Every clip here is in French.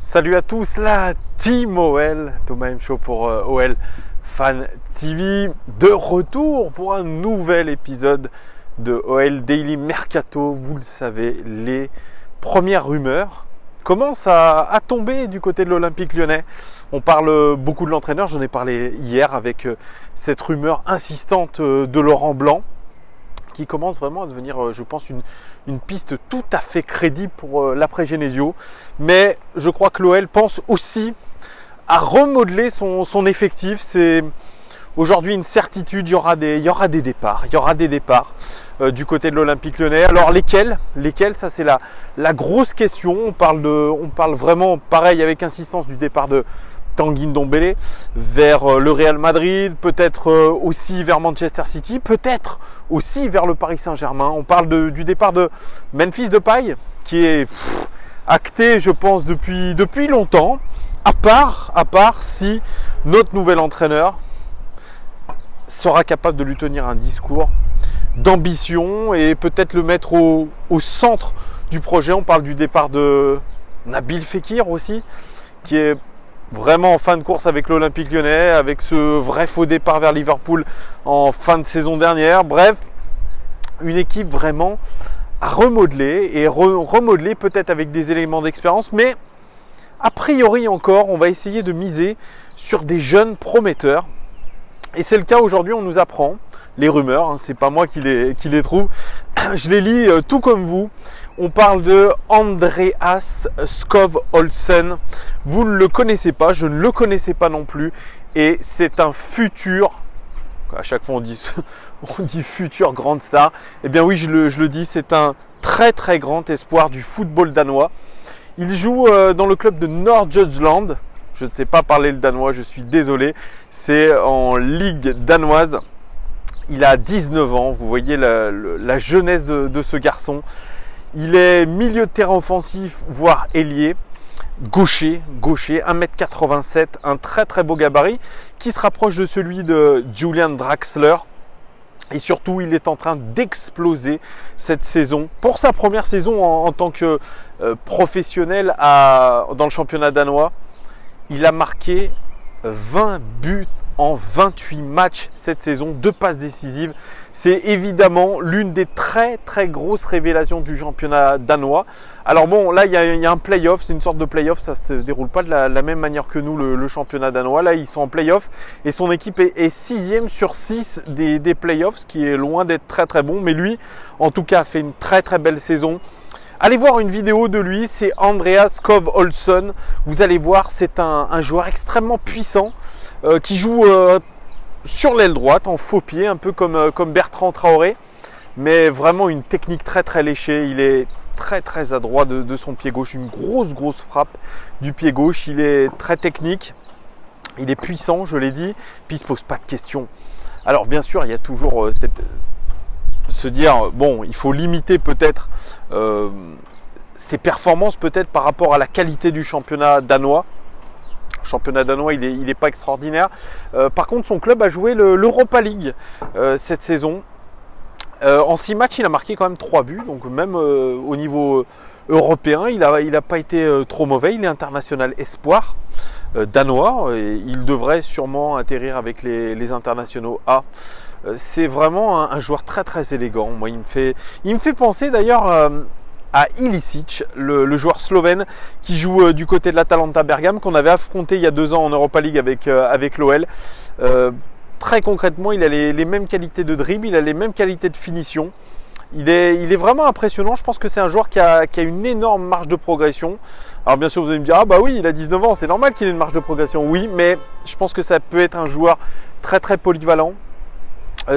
Salut à tous, la team OL, Thomas M. Show pour OL Fan TV, de retour pour un nouvel épisode de OL Daily Mercato. Vous le savez, les premières rumeurs commencent à tomber du côté de l'Olympique Lyonnais. On parle beaucoup de l'entraîneur, j'en ai parlé hier avec cette rumeur insistante de Laurent Blanc, qui commence vraiment à devenir, je pense, une piste tout à fait crédible pour l'après-Genesio. Mais je crois que l'OL pense aussi à remodeler son effectif. C'est aujourd'hui une certitude, il y aura des départs. Il y aura des départs du côté de l'Olympique Lyonnais. Alors lesquels, ça c'est la grosse question. On parle vraiment, pareil, avec insistance, du départ de Tanguy Ndombele vers le Real Madrid, peut-être aussi vers Manchester City, peut-être aussi vers le Paris Saint-Germain. On parle du départ de Memphis Depay, qui est acté, je pense, depuis longtemps, à part si notre nouvel entraîneur sera capable de lui tenir un discours d'ambition et peut-être le mettre au centre du projet. On parle du départ de Nabil Fekir aussi, qui est vraiment en fin de course avec l'Olympique Lyonnais, avec ce vrai faux départ vers Liverpool en fin de saison dernière. Bref, une équipe vraiment à remodeler et remodeler peut-être avec des éléments d'expérience, mais a priori encore, on va essayer de miser sur des jeunes prometteurs. Et c'est le cas aujourd'hui, on nous apprend les rumeurs, hein, c'est pas moi qui les trouve, je les lis tout comme vous. On parle de Andreas Skov Olsen. Vous ne le connaissez pas, je ne le connaissais pas non plus. Et c'est un futur, à chaque fois on dit futur grande star. Eh bien oui, je le dis, c'est un très très grand espoir du football danois. Il joue dans le club de Nordjylland. Je ne sais pas parler le danois, je suis désolé. C'est en ligue danoise. Il a 19 ans, vous voyez la jeunesse de ce garçon. Il est milieu de terrain offensif, voire ailier, gaucher, 1m87, un très très beau gabarit qui se rapproche de celui de Julian Draxler. Et surtout, il est en train d'exploser cette saison. Pour sa première saison en tant que professionnel dans le championnat danois, il a marqué 20 buts en 28 matchs cette saison, 2 passes décisives. C'est évidemment l'une des très très grosses révélations du championnat danois. Alors bon, là il y a un play-off, c'est une sorte de play-off, ça ne se déroule pas de la même manière que nous, le championnat danois. Là ils sont en play-off et son équipe est 6e sur 6 des play-offs, ce qui est loin d'être très très bon. Mais lui, en tout cas, a fait une très très belle saison. Allez voir une vidéo de lui, c'est Andreas Skov Olsen. Vous allez voir, c'est un joueur extrêmement puissant qui joue sur l'aile droite en faux pied, un peu comme Bertrand Traoré, mais vraiment une technique très très léchée. Il est très très adroit de son pied gauche, une grosse frappe du pied gauche. Il est très technique, il est puissant, je l'ai dit, puis il se pose pas de questions. Alors bien sûr, il y a toujours se dire, bon, il faut limiter peut-être ses performances peut-être par rapport à la qualité du championnat danois. Le championnat danois, il est pas extraordinaire. Par contre, son club a joué l'Europa League cette saison. En 6 matchs, il a marqué quand même 3 buts. Donc même au niveau européen, il a pas été trop mauvais. Il est international espoir danois et il devrait sûrement atterrir avec les internationaux A. C'est vraiment un joueur très très élégant. Moi, il me fait penser d'ailleurs à Ilicic, le joueur slovène qui joue du côté de l'Atalanta Bergame, qu'on avait affronté il y a 2 ans en Europa League avec l'OL. Très concrètement, il a les mêmes qualités de dribble, il a les mêmes qualités de finition. Il est vraiment impressionnant. Je pense que c'est un joueur qui a une énorme marge de progression. Alors bien sûr, vous allez me dire, ah bah oui, il a 19 ans, c'est normal qu'il ait une marge de progression. Oui, mais je pense que ça peut être un joueur très très polyvalent.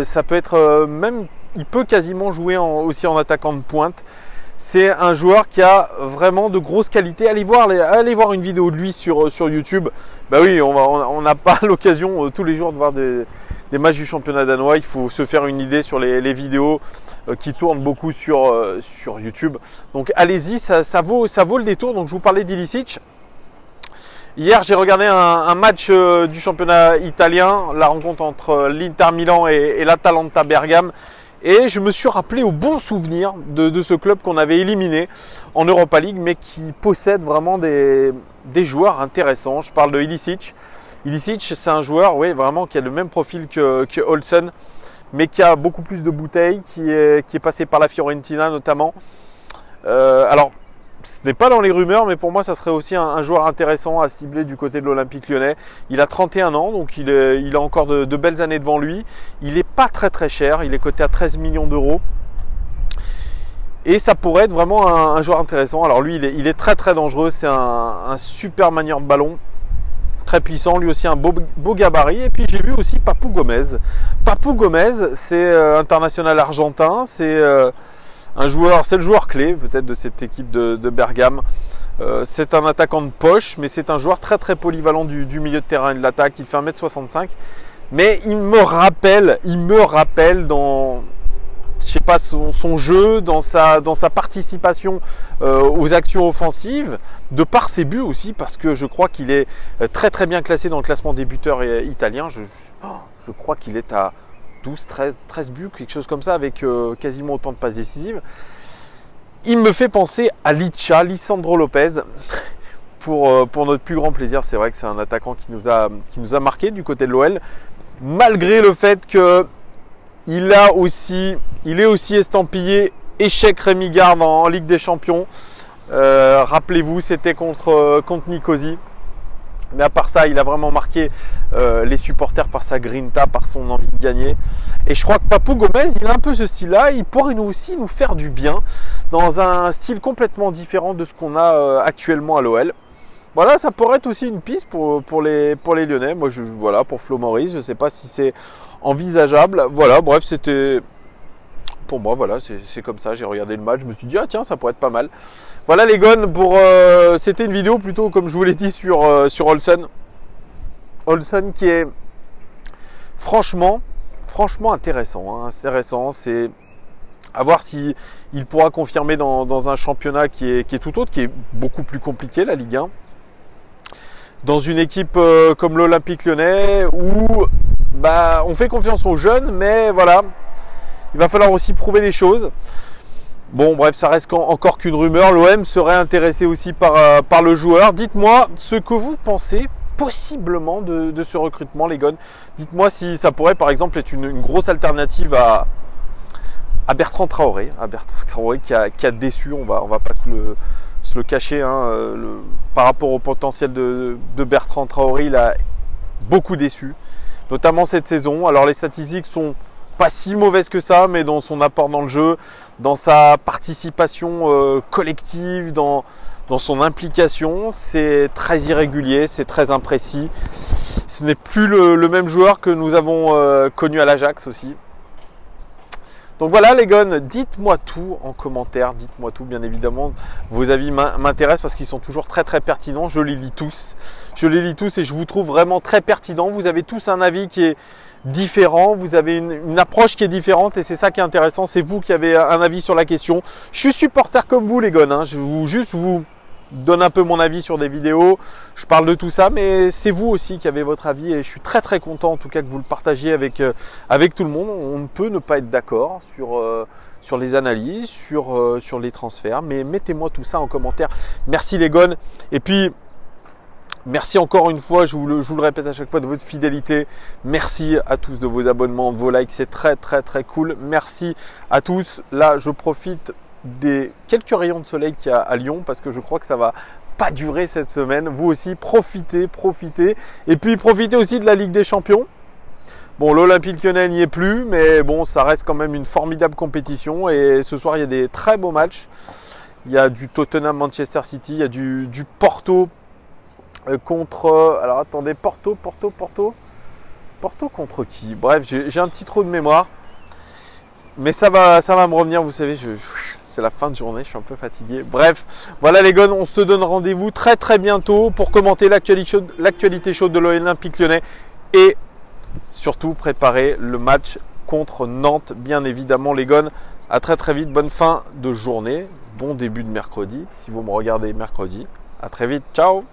Ça peut être même, il peut quasiment jouer aussi en attaquant de pointe. C'est un joueur qui a vraiment de grosses qualités. Allez voir une vidéo de lui sur YouTube. Bah oui, on n'a pas l'occasion tous les jours de voir des matchs du championnat danois. Il faut se faire une idée sur les vidéos qui tournent beaucoup sur YouTube. Donc allez-y, ça vaut le détour. Donc je vous parlais d'Ilicic. Hier, j'ai regardé un match du championnat italien, la rencontre entre l'Inter Milan et l'Atalanta Bergame. Et je me suis rappelé au bon souvenir de ce club qu'on avait éliminé en Europa League, mais qui possède vraiment des joueurs intéressants. Je parle de Ilicic. Ilicic, c'est un joueur, oui, vraiment qui a le même profil que Olsen, mais qui a beaucoup plus de bouteilles, qui est passé par la Fiorentina notamment. Alors, ce n'est pas dans les rumeurs, mais pour moi, ça serait aussi un joueur intéressant à cibler du côté de l'Olympique Lyonnais. Il a 31 ans, donc il a encore de belles années devant lui. Il n'est pas très cher, il est coté à 13 millions d'euros. Et ça pourrait être vraiment un joueur intéressant. Alors lui, il est très dangereux, c'est un super manieur de ballon. Très puissant, lui aussi un beau gabarit. Et puis j'ai vu aussi Papu Gomez. Papu Gomez, c'est international argentin, c'est un joueur, c'est le joueur clé peut-être de cette équipe de Bergame. C'est un attaquant de poche, mais c'est un joueur très polyvalent du milieu de terrain et de l'attaque. Il fait 1m65, mais il me rappelle dans, je sais pas, son jeu, dans sa participation aux actions offensives, de par ses buts aussi, parce que je crois qu'il est très bien classé dans le classement des buteurs italien. Je crois qu'il est à 12, 13 buts, quelque chose comme ça, avec quasiment autant de passes décisives. Il me fait penser à Lisandro Lopez. Pour notre plus grand plaisir, c'est vrai que c'est un attaquant qui nous a marqué du côté de l'OL, malgré le fait que il est aussi estampillé échec Rémi Garde en Ligue des Champions. Rappelez-vous, c'était contre Nicosie. Mais à part ça, il a vraiment marqué les supporters par sa grinta, par son envie de gagner. Et je crois que Papu Gomez, il a un peu ce style-là. Il pourrait aussi nous faire du bien dans un style complètement différent de ce qu'on a actuellement à l'OL. Voilà, ça pourrait être aussi une piste pour les Lyonnais. Moi, voilà, pour Flo Maurice, je ne sais pas si c'est envisageable. Voilà, bref, c'était pour moi, voilà, c'est comme ça. J'ai regardé le match, je me suis dit, ah tiens, ça pourrait être pas mal. Voilà les gones, c'était une vidéo plutôt, comme je vous l'ai dit, sur Olsen. Olsen qui est franchement intéressant. Hein, intéressant, c'est à voir s'il pourra confirmer dans un championnat qui est tout autre, qui est beaucoup plus compliqué, la Ligue 1. Dans une équipe comme l'Olympique Lyonnais, où on fait confiance aux jeunes, mais voilà, il va falloir aussi prouver les choses. Bon, bref, ça reste encore qu'une rumeur. L'OM serait intéressé aussi par le joueur. Dites-moi ce que vous pensez possiblement de ce recrutement, les gones. Dites-moi si ça pourrait, par exemple, être une grosse alternative à Bertrand Traoré. À Bertrand Traoré qui a déçu, on va pas se le cacher. Hein, par rapport au potentiel de Bertrand Traoré, il a beaucoup déçu, notamment cette saison. Alors les statistiques sont pas si mauvaises que ça, mais dans son apport dans le jeu, dans sa participation collective, dans son implication, c'est très irrégulier, c'est très imprécis. Ce n'est plus le même joueur que nous avons connu à l'Ajax aussi. Donc voilà les gones, dites-moi tout en commentaire, dites-moi tout bien évidemment. Vos avis m'intéressent parce qu'ils sont toujours très pertinents, je les lis tous. Je les lis tous et je vous trouve vraiment très pertinents. Vous avez tous un avis qui est différent, vous avez une approche qui est différente et c'est ça qui est intéressant, c'est vous qui avez un avis sur la question. Je suis supporter comme vous les gones, hein. Je vous donne un peu mon avis sur des vidéos, je parle de tout ça, mais c'est vous aussi qui avez votre avis et je suis très content en tout cas que vous le partagiez avec tout le monde. On ne peut ne pas être d'accord sur les analyses, sur les transferts, mais mettez-moi tout ça en commentaire. Merci les gones, et puis merci encore une fois, je vous le répète à chaque fois, de votre fidélité. Merci à tous de vos abonnements, de vos likes, c'est très cool. Merci à tous. Là, je profite des quelques rayons de soleil qu'il y a à Lyon parce que je crois que ça va pas durer cette semaine. Vous aussi, profitez. Et puis, profitez aussi de la Ligue des Champions. Bon, l'Olympique Lyonnais n'y est plus, mais bon, ça reste quand même une formidable compétition. Et ce soir, il y a des très beaux matchs. Il y a du Tottenham Manchester City, il y a du Porto contre... Alors attendez, Porto contre qui? Bref, j'ai un petit trou de mémoire. Mais ça va me revenir, vous savez, c'est la fin de journée, je suis un peu fatigué. Bref, voilà les gones, on se donne rendez-vous très bientôt pour commenter l'actualité chaude de l'Olympique Lyonnais et surtout préparer le match contre Nantes, bien évidemment les gones. À très vite, bonne fin de journée, bon début de mercredi, si vous me regardez mercredi. À très vite, ciao!